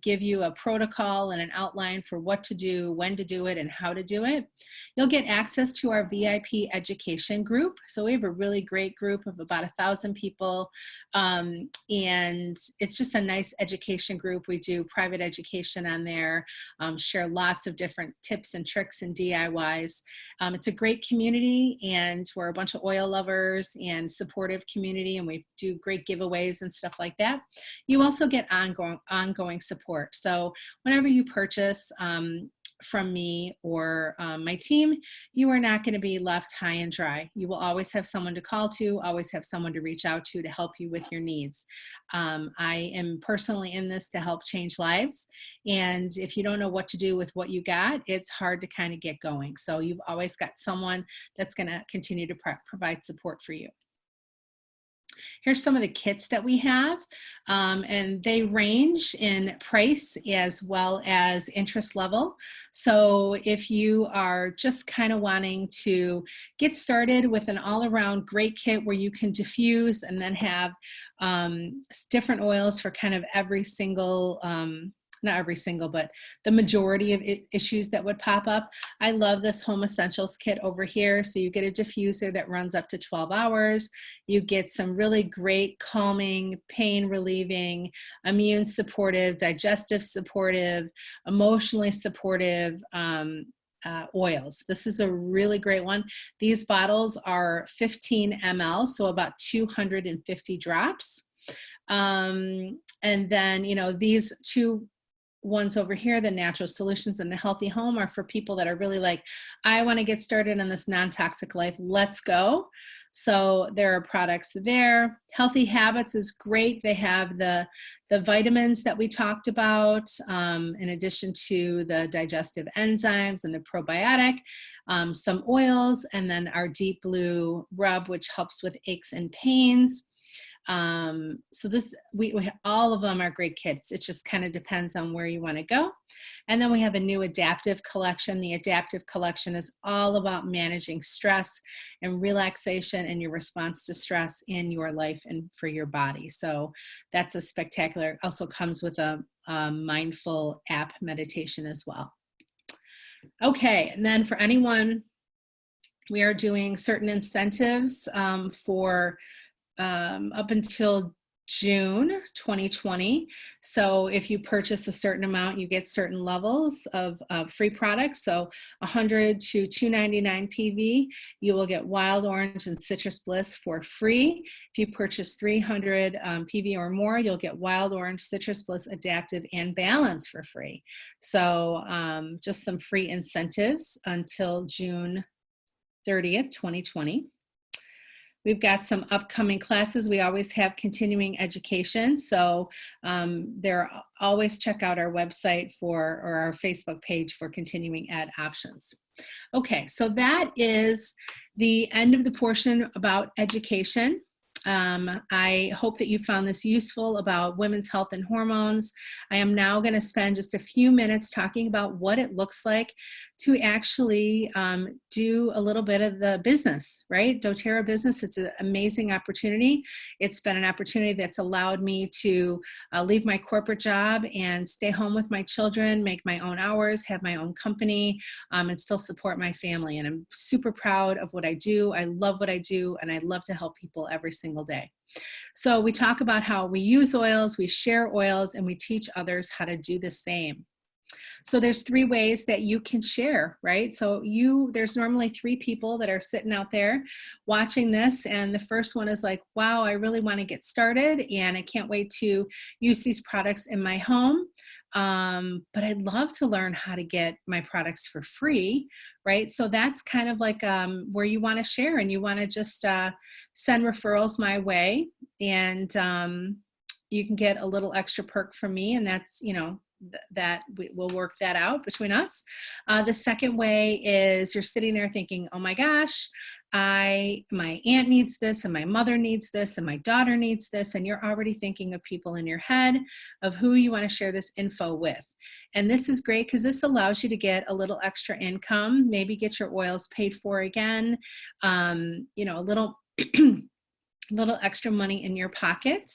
give you a protocol and an outline for what to do, when to do it, and how to do it. You'll get access to our VIP education group. So we have a really great group of about 1,000 people. And it's just a nice education group. We do private education on there, share lots of different tips and tricks and DIYs. It's a great community, and we're a bunch of oil lovers and supportive community, and we do great giveaways and stuff like that. You also get ongoing support. So whenever you purchase from me or my team, you are not going to be left high and dry. You will always have someone to call to, always have someone to reach out to help you with your needs. I am personally in this to help change lives. And if you don't know what to do with what you got, it's hard to kind of get going. So you've always got someone that's going to continue to provide support for you. Here's some of the kits that we have, and they range in price as well as interest level. So if you are just kind of wanting to get started with an all-around great kit where you can diffuse and then have different oils for kind of every single not every single, but the majority of issues that would pop up. I love this Home Essentials kit over here. So you get a diffuser that runs up to 12 hours. You get some really great calming, pain relieving, immune supportive, digestive supportive, emotionally supportive oils. This is a really great one. These bottles are 15 ml, so about 250 drops. And then, these two ones over here, the Natural Solutions and the Healthy Home, are for people that are really like, I want to get started on this non-toxic life. Let's go. So there are products there. Healthy Habits is great. They have the vitamins that we talked about, in addition to the digestive enzymes and the probiotic, some oils, and then our Deep Blue Rub, which helps with aches and pains. So this, all of them are great kits. It just kind of depends on where you want to go. And then we have a new adaptive collection. The adaptive collection is all about managing stress and relaxation and your response to stress in your life and for your body. So that's a spectacular, also comes with a mindful app meditation as well. Okay, and then for anyone, we are doing certain incentives for up until June 2020. So if you purchase a certain amount, you get certain levels of free products. So 100 to 299 PV, you will get Wild Orange and Citrus Bliss for free. If you purchase 300 PV or more, you'll get Wild Orange, Citrus Bliss, Adaptive, and Balance for free. So just some free incentives until June 30th, 2020. We've got some upcoming classes. We always have continuing education. So always check out our website or our Facebook page for continuing ed options. Okay, so that is the end of the portion about education. I hope that you found this useful about women's health and hormones. I am now going to spend just a few minutes talking about what it looks like to actually do a little bit of the business, right? doTERRA business, it's an amazing opportunity. It's been an opportunity that's allowed me to leave my corporate job and stay home with my children, make my own hours, have my own company, and still support my family. And I'm super proud of what I do. I love what I do, and I love to help people every single day. So we talk about how we use oils, we share oils, and we teach others how to do the same. So there's 3 ways that you can share, right? So there's normally 3 people that are sitting out there watching this. And the first one is like, wow, I really want to get started and I can't wait to use these products in my home. But I'd love to learn how to get my products for free, right? So that's kind of like where you want to share, and you want to just send referrals my way, and you can get a little extra perk from me, and that's, that we'll work that out between us. The second way is you're sitting there thinking, oh my gosh, my aunt needs this, and my mother needs this, and my daughter needs this, and you're already thinking of people in your head of who you want to share this info with. And this is great because this allows you to get a little extra income, maybe get your oils paid for again, a little little extra money in your pocket.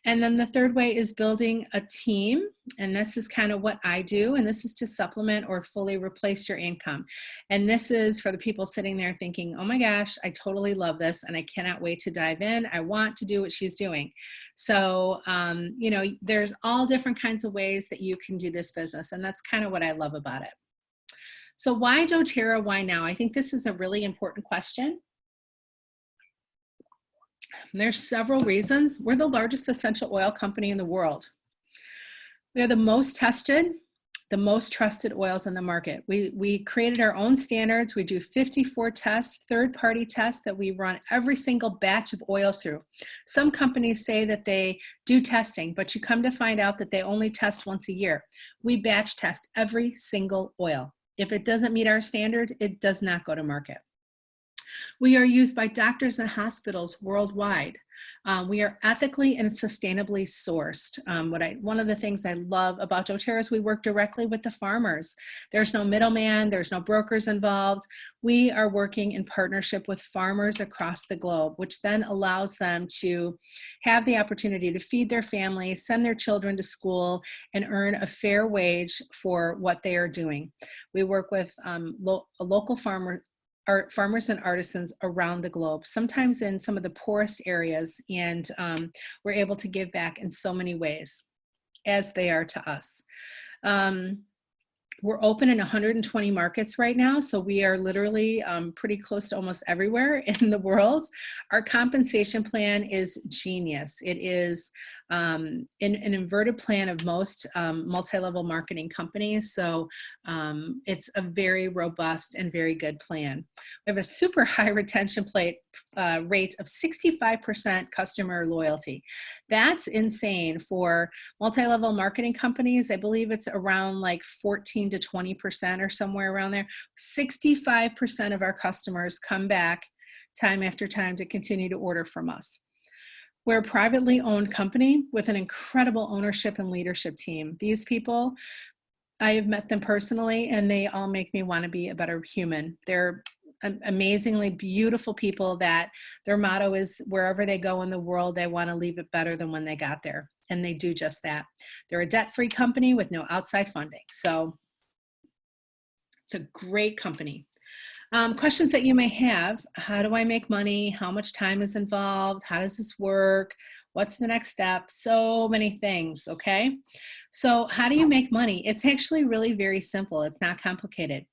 And then the third way is building a team. And this is kind of what I do. And this is to supplement or fully replace your income. And this is for the people sitting there thinking, oh my gosh, I totally love this. And I cannot wait to dive in. I want to do what she's doing. So, there's all different kinds of ways that you can do this business. And that's kind of what I love about it. So why doTERRA? Why now? I think this is a really important question. There's several reasons. We're the largest essential oil company in the world. We are the most tested, the most trusted oils in the market. We created our own standards. We do 54 tests, third-party tests that we run every single batch of oils through. Some companies say that they do testing, but you come to find out that they only test once a year. We batch test every single oil. If it doesn't meet our standard, it does not go to market. We are used by doctors and hospitals worldwide. We are ethically and sustainably sourced. One of the things I love about doTERRA is we work directly with the farmers. There's no middleman, there's no brokers involved. We are working in partnership with farmers across the globe, which then allows them to have the opportunity to feed their families, send their children to school, and earn a fair wage for what they are doing. We work with local farmers and artisans around the globe, sometimes in some of the poorest areas, and we're able to give back in so many ways, as they are to us. We're open in 120 markets right now, so we are literally pretty close to almost everywhere in the world. Our compensation plan is genius. It is an inverted plan of most multi-level marketing companies, so it's a very robust and very good plan. We have a super high retention rate of 65% customer loyalty. That's insane for multi-level marketing companies. I believe it's around like 14 to 20% or somewhere around there. 65% of our customers come back time after time to continue to order from us. We're a privately owned company with an incredible ownership and leadership team. These people, I have met them personally, and they all make me want to be a better human. They're amazingly beautiful people that their motto is wherever they go in the world, they want to leave it better than when they got there. And they do just that. They're a debt-free company with no outside funding. So it's a great company. Questions that you may have: how do I make money? How much time is involved? How does this work? What's the next step? So many things, okay? So how do you make money? It's actually really very simple. It's not complicated.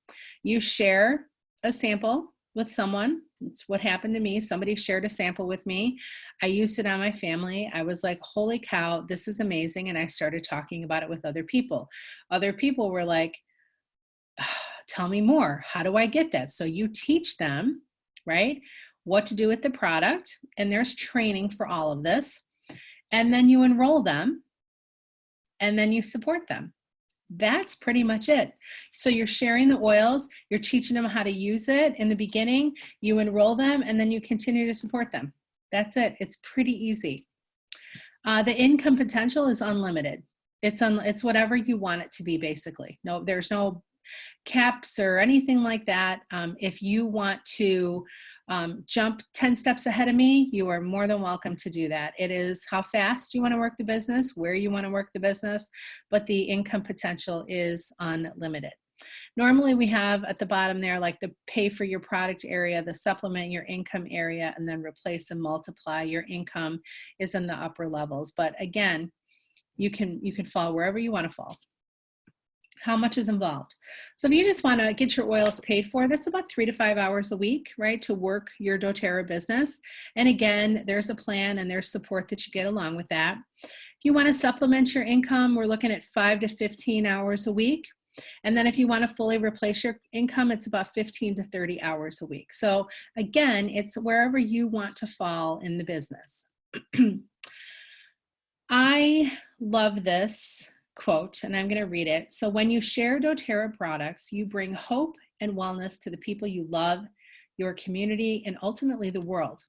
You share a sample with someone. It's what happened to me. Somebody shared a sample with me. I used it on my family. I was like, holy cow, this is amazing. And I started talking about it with other people. Other people were like, tell me more. How do I get that? So you teach them, right, what to do with the product. And there's training for all of this. And then you enroll them, and then you support them. That's pretty much it. So you're sharing the oils, you're teaching them how to use it in the beginning, you enroll them, and then you continue to support them. That's it. It's pretty easy. The income potential is unlimited. It's whatever you want it to be, basically. No, there's no caps or anything like that. If you want to jump 10 steps ahead of me, you are more than welcome to do that. It is how fast you want to work the business, where you want to work the business, but the income potential is unlimited. Normally we have at the bottom there like the pay for your product area, the supplement your income area, and then replace and multiply your income is in the upper levels. But again, you can fall wherever you want to fall. How much is involved? So if you just want to get your oils paid for, that's about 3 to 5 hours a week, right, to work your doTERRA business. And again, there's a plan and there's support that you get along with that. If you want to supplement your income, we're looking at 5 to 15 hours a week. And then if you want to fully replace your income, it's about 15 to 30 hours a week. So again, it's wherever you want to fall in the business. I love this quote, and I'm going to read it. So when you share doTERRA products, you bring hope and wellness to the people you love, your community, and ultimately the world.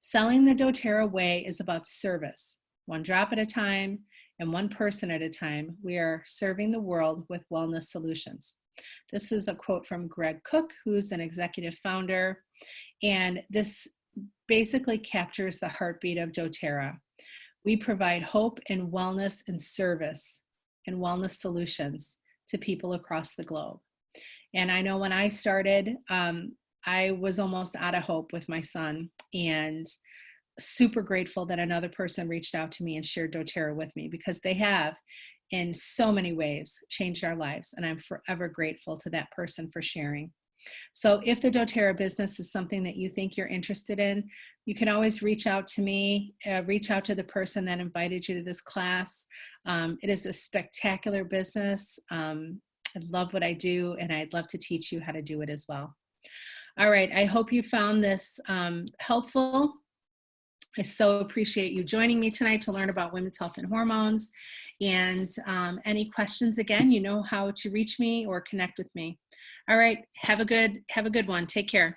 Selling the doTERRA way is about service, one drop at a time and one person at a time. We are serving the world with wellness solutions. This is a quote from Greg Cook, who's an executive founder, and this basically captures the heartbeat of doTERRA. We provide hope and wellness and service and wellness solutions to people across the globe. And I know when I started, I was almost out of hope with my son, and super grateful that another person reached out to me and shared doTERRA with me, because they have in so many ways changed our lives. And I'm forever grateful to that person for sharing. So if the doTERRA business is something that you think you're interested in, you can always reach out to me, reach out to the person that invited you to this class. It is a spectacular business. I love what I do, and I'd love to teach you how to do it as well. All right, I hope you found this helpful. I so appreciate you joining me tonight to learn about women's health and hormones. And any questions, again, you know how to reach me or connect with me. All right, have a good one. Take care.